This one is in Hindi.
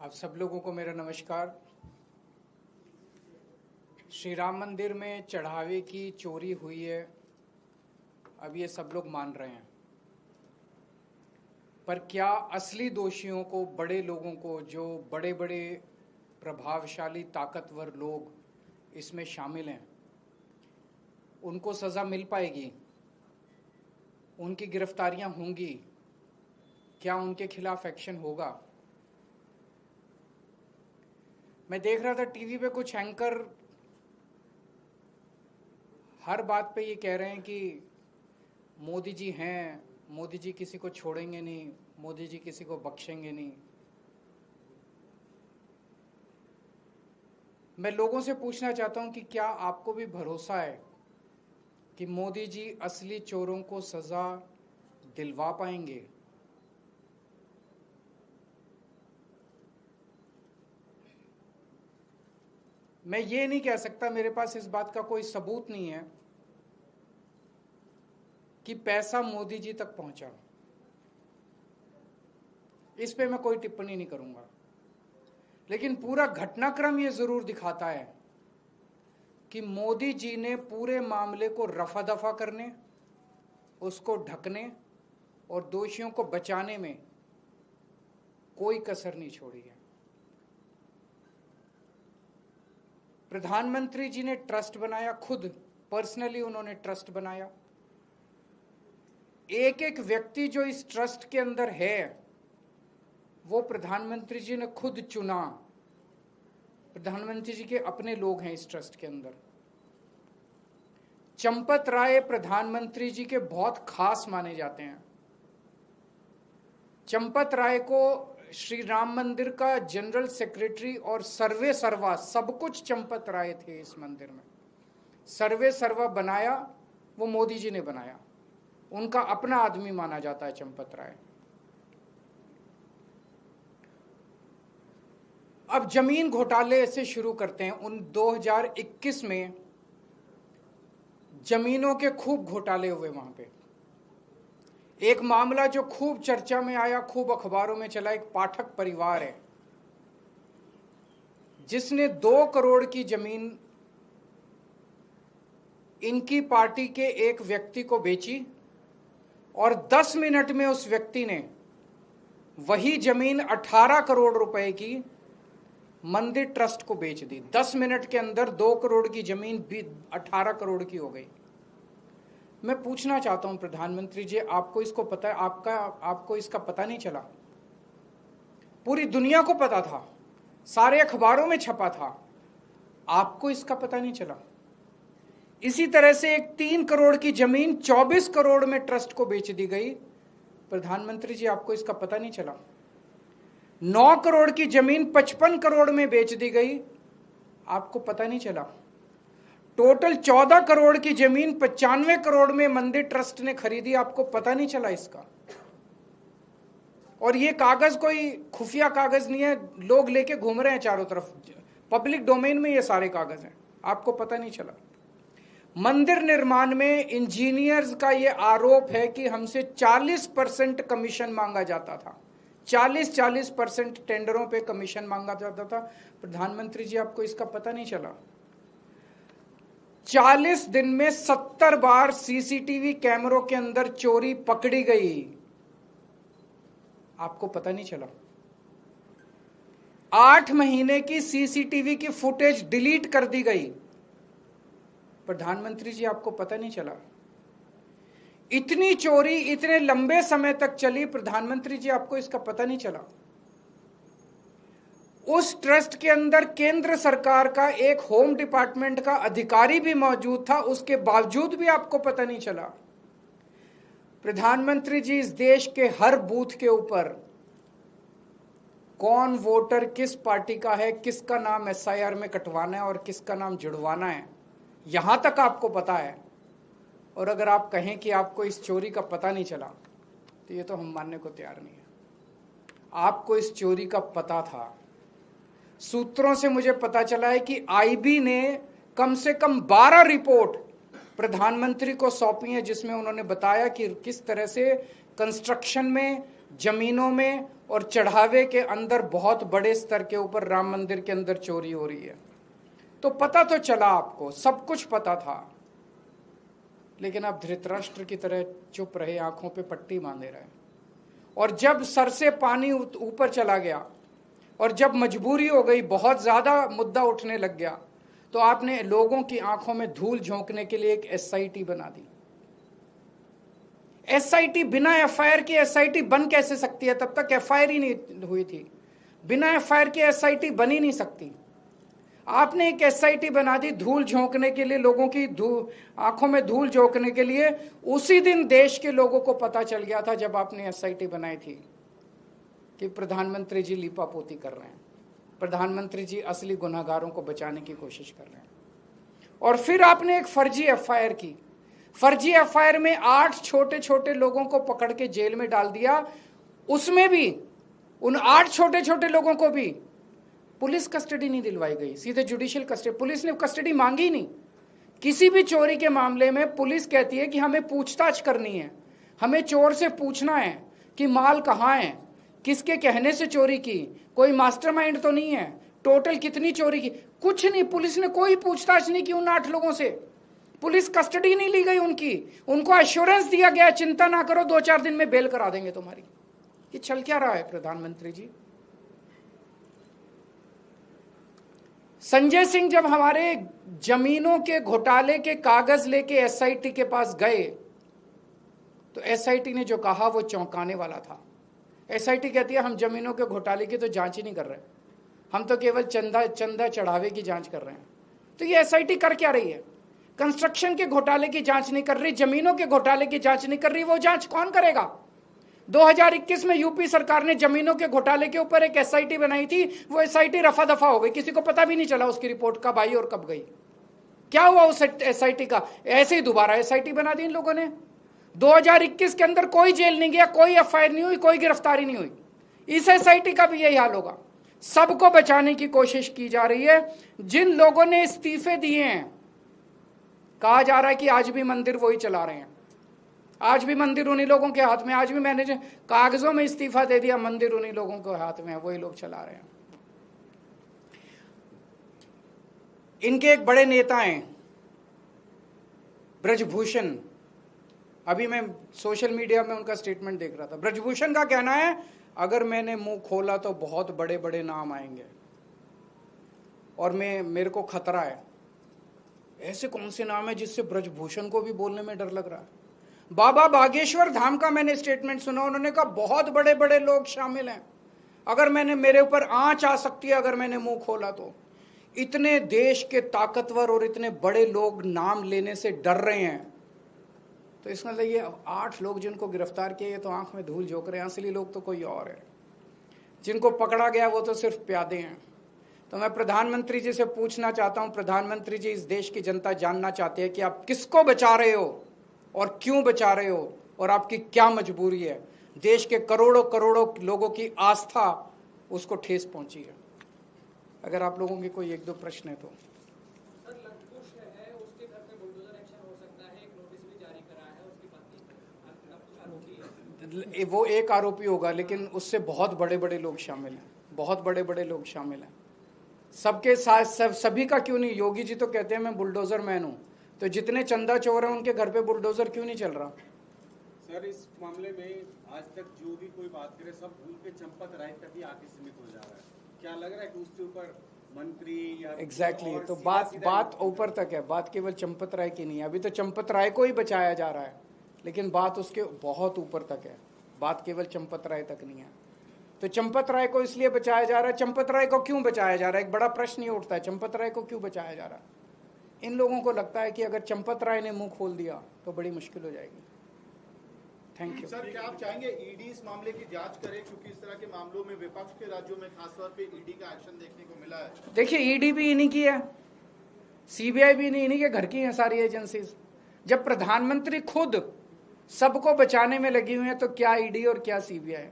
आप सब लोगों को मेरा नमस्कार। श्री राम मंदिर में चढ़ावे की चोरी हुई है, अब ये सब लोग मान रहे हैं, पर क्या असली दोषियों को, बड़े लोगों को, जो बड़े बड़े प्रभावशाली ताकतवर लोग इसमें शामिल हैं, उनको सज़ा मिल पाएगी? उनकी गिरफ्तारियां होंगी? क्या उनके खिलाफ एक्शन होगा? मैं देख रहा था टीवी पे कुछ एंकर हर बात पे ये कह रहे हैं कि मोदी जी हैं, मोदी जी किसी को छोड़ेंगे नहीं, मोदी जी किसी को बख्शेंगे नहीं। मैं लोगों से पूछना चाहता हूं कि क्या आपको भी भरोसा है कि मोदी जी असली चोरों को सजा दिलवा पाएंगे? मैं ये नहीं कह सकता, मेरे पास इस बात का कोई सबूत नहीं है कि पैसा मोदी जी तक पहुंचा। इस पे मैं कोई टिप्पणी नहीं करूंगा, लेकिन पूरा घटनाक्रम ये जरूर दिखाता है कि मोदी जी ने पूरे मामले को रफा दफा करने, उसको ढकने और दोषियों को बचाने में कोई कसर नहीं छोड़ी है। प्रधानमंत्री जी ने ट्रस्ट बनाया, खुद पर्सनली उन्होंने ट्रस्ट बनाया। एक एक व्यक्ति जो इस ट्रस्ट के अंदर है वो प्रधानमंत्री जी ने खुद चुना। प्रधानमंत्री जी के अपने लोग हैं इस ट्रस्ट के अंदर। चंपत राय प्रधानमंत्री जी के बहुत खास माने जाते हैं। चंपत राय को श्री राम मंदिर का जनरल सेक्रेटरी और सर्वे सर्वा सब कुछ चंपत राय थे इस मंदिर में। सर्वे सर्वा बनाया वो मोदी जी ने बनाया, उनका अपना आदमी माना जाता है चंपत राय। अब जमीन घोटाले से शुरू करते हैं। उन 2021 में जमीनों के खूब घोटाले हुए वहां पे। एक मामला जो खूब चर्चा में आया, खूब अखबारों में चला, एक पाठक परिवार है जिसने 2 करोड़ की जमीन इनकी पार्टी के एक व्यक्ति को बेची और 10 मिनट में उस व्यक्ति ने वही जमीन 18 करोड़ रुपए की मंदिर ट्रस्ट को बेच दी। 10 मिनट के अंदर 2 करोड़ की जमीन 18 करोड़ की हो गई। मैं पूछना चाहता हूं प्रधानमंत्री जी, आपको इसको पता है? आपको इसका पता नहीं चला? पूरी दुनिया को पता था, सारे अखबारों में छपा था, आपको इसका पता नहीं चला? इसी तरह से एक 3 करोड़ की जमीन 24 करोड़ में ट्रस्ट को बेच दी गई। प्रधानमंत्री जी, आपको इसका पता नहीं चला? 9 करोड़ की जमीन 55 करोड़ में बेच दी गई, आपको पता नहीं चला? टोटल 14 करोड़ की जमीन 95 करोड़ में मंदिर ट्रस्ट ने खरीदी, आपको पता नहीं चला इसका? और ये कागज कोई खुफिया कागज नहीं है, लोग लेके घूम रहे हैं चारों तरफ, पब्लिक डोमेन में ये सारे कागज हैं, आपको पता नहीं चला? मंदिर निर्माण में इंजीनियर्स का ये आरोप है कि हमसे 40% कमीशन मांगा जाता था। 40% टेंडरों पे कमीशन मांगा जाता था। प्रधानमंत्री जी, आपको इसका पता नहीं चला? 40 दिन में 70 बार सीसीटीवी कैमरों के अंदर चोरी पकड़ी गई, आपको पता नहीं चला? 8 महीने की सीसीटीवी की फुटेज डिलीट कर दी गई, प्रधानमंत्री जी आपको पता नहीं चला? इतनी चोरी इतने लंबे समय तक चली, प्रधानमंत्री जी आपको इसका पता नहीं चला? उस ट्रस्ट के अंदर केंद्र सरकार का एक होम डिपार्टमेंट का अधिकारी भी मौजूद था, उसके बावजूद भी आपको पता नहीं चला? प्रधानमंत्री जी, इस देश के हर बूथ के ऊपर कौन वोटर किस पार्टी का है, किसका नाम एसआईआर में कटवाना है और किसका नाम जुड़वाना है, यहां तक आपको पता है। और अगर आप कहें कि आपको इस चोरी का पता नहीं चला, तो ये तो हम मानने को तैयार नहीं है। आपको इस चोरी का पता था। सूत्रों से मुझे पता चला है कि आईबी ने कम से कम 12 रिपोर्ट प्रधानमंत्री को सौंपी है, जिसमें उन्होंने बताया कि किस तरह से कंस्ट्रक्शन में, जमीनों में और चढ़ावे के अंदर बहुत बड़े स्तर के ऊपर राम मंदिर के अंदर चोरी हो रही है। तो पता तो चला, आपको सब कुछ पता था, लेकिन आप धृतराष्ट्र की तरह चुप रहे, आंखों पे पट्टी बांधे रहे। और जब सर से पानी ऊपर चला गया और जब मजबूरी हो गई, बहुत ज्यादा मुद्दा उठने लग गया, तो आपने लोगों की आंखों में धूल झोंकने के लिए एक एसआईटी बना दी। एसआईटी, बिना एफआईआर की एसआईटी बन कैसे सकती है? तब तक एफआईआर ही नहीं हुई थी। बिना एफआईआर की एसआईटी बन ही नहीं सकती। आपने एक एसआईटी बना दी धूल झोंकने के लिए, लोगों की आंखों में धूल झोंकने के लिए। उसी दिन देश के लोगों को पता चल गया था, जब आपने एसआईटी बनाई थी, कि प्रधानमंत्री जी लीपापोती कर रहे हैं, प्रधानमंत्री जी असली गुनहगारों को बचाने की कोशिश कर रहे हैं। और फिर आपने एक फर्जी एफआईआर की। फर्जी एफआईआर में 8 छोटे छोटे लोगों को पकड़ के जेल में डाल दिया। उसमें भी उन 8 छोटे छोटे लोगों को भी पुलिस कस्टडी नहीं दिलवाई गई, सीधे जुडिशियल कस्टडी। पुलिस ने कस्टडी मांगी नहीं। किसी भी चोरी के मामले में पुलिस कहती है कि हमें पूछताछ करनी है, हमें चोर से पूछना है कि माल कहाँ है, किसके कहने से चोरी की, कोई मास्टरमाइंड तो नहीं है, टोटल कितनी चोरी की, कुछ नहीं। पुलिस ने कोई पूछताछ नहीं की उन 8 लोगों से। पुलिस कस्टडी नहीं ली गई उनकी। उनको एश्योरेंस दिया गया, चिंता ना करो, 2-4 दिन में बेल करा देंगे तुम्हारी। ये चल क्या रहा है प्रधानमंत्री जी? संजय सिंह जब हमारे जमीनों के घोटाले के कागज लेके एसआईटी के पास गए, तो एसआईटी ने जो कहा वो चौंकाने वाला था। एसआईटी कहती है हम जमीनों के घोटाले की तो जांच ही नहीं कर रहे, हम तो केवल चंदा चढ़ावे की जांच कर रहे हैं। तो ये एसआईटी कर क्या रही है? कंस्ट्रक्शन के घोटाले की जांच नहीं कर रही, जमीनों के घोटाले की जांच नहीं कर रही। वो जांच कौन करेगा? 2021 में यूपी सरकार ने जमीनों के घोटाले के ऊपर एक एसआईटी बनाई थी। वो एसआईटी रफा दफा हो गई, किसी को पता भी नहीं चला उसकी रिपोर्ट कब आई और कब गई। क्या हुआ उस एसआईटी का? ऐसे ही दोबारा एसआईटी बना दी इन लोगों ने। 2021 के अंदर कोई जेल नहीं गया, कोई एफआईआर नहीं हुई, कोई गिरफ्तारी नहीं हुई। इस एसआईटी का भी यही हाल होगा। सबको बचाने की कोशिश की जा रही है। जिन लोगों ने इस्तीफे दिए हैं, कहा जा रहा है कि आज भी मंदिर वही चला रहे हैं, आज भी मंदिर उन्हीं लोगों के हाथ में। आज भी मैंने जो कागजों में इस्तीफा दे दिया, मंदिर उन्हीं लोगों के हाथ में है, वही लोग चला रहे हैं। इनके एक बड़े नेता हैं ब्रजभूषण। अभी मैं सोशल मीडिया में उनका स्टेटमेंट देख रहा था। ब्रजभूषण का कहना है अगर मैंने मुंह खोला तो बहुत बड़े बड़े नाम आएंगे और मेरे को खतरा है। ऐसे कौन से नाम है जिससे ब्रजभूषण को भी बोलने में डर लग रहा है? बाबा बागेश्वर धाम का मैंने स्टेटमेंट सुना, उन्होंने कहा बहुत बड़े बड़े लोग शामिल हैं, अगर मेरे ऊपर आंच आ सकती है अगर मैंने मुंह खोला तो। इतने देश के ताकतवर और इतने बड़े लोग नाम लेने से डर रहे हैं, तो इसका मतलब ये 8 लोग जिनको गिरफ्तार किए तो आंख में धूल झोंक रहे हैं, असली लोग तो कोई और है। जिनको पकड़ा गया वो तो सिर्फ प्यादे हैं। तो मैं प्रधानमंत्री जी से पूछना चाहता हूं, प्रधानमंत्री जी, इस देश की जनता जानना चाहती है कि आप किसको बचा रहे हो और क्यों बचा रहे हो और आपकी क्या मजबूरी है? देश के करोड़ों करोड़ों लोगों की आस्था उसको ठेस पहुंची है। अगर आप लोगों के कोई 1-2 प्रश्न है तो। वो एक आरोपी होगा, लेकिन उससे बहुत बड़े बड़े लोग शामिल हैं, बहुत बड़े बड़े लोग शामिल हैं। सबके साथ सभी का क्यों नहीं? योगी जी तो कहते हैं मैं बुलडोजर मैन हूँ, तो जितने चंदा चोर हैं उनके घर पे बुलडोजर क्यों नहीं चल रहा? सर, इस मामले में आज तक जो भी कोई बात करे सब भूल के चंपत राय तक ही आके सीमित हो जा रहा है। क्या लग रहा है कि उससे ऊपर मंत्री या एग्जैक्टली तो बात ऊपर तक है, बात केवल चंपत राय की नहीं है। अभी तो चंपत राय को ही बचाया जा रहा है, लेकिन बात उसके बहुत ऊपर तक है, बात केवल चंपत राय तक नहीं है। तो चंपत राय को इसलिए बचाया जा रहा है। चंपत राय को क्यों बचाया जा रहा है? एक बड़ा प्रश्न ये उठता है, चंपत राय को क्यों बचाया जा रहा है? इन लोगों को लगता है कि अगर चंपत राय ने मुंह खोल दिया तो बड़ी मुश्किल हो जाएगी। Thank you. सर, क्या आप चाहेंगे ईडी इस मामले की जांच करे, क्योंकि इस तरह के मामलों में विपक्ष के राज्यों में खासतौर पे ईडी का एक्शन देखने को मिला है। देखिए, ईडी भी इन्हीं की है, सीबीआई भी इन्हीं के घर की है सारी एजेंसीज। जब प्रधानमंत्री खुद सबको बचाने में लगी हुई है तो क्या ईडी और क्या सीबीआई?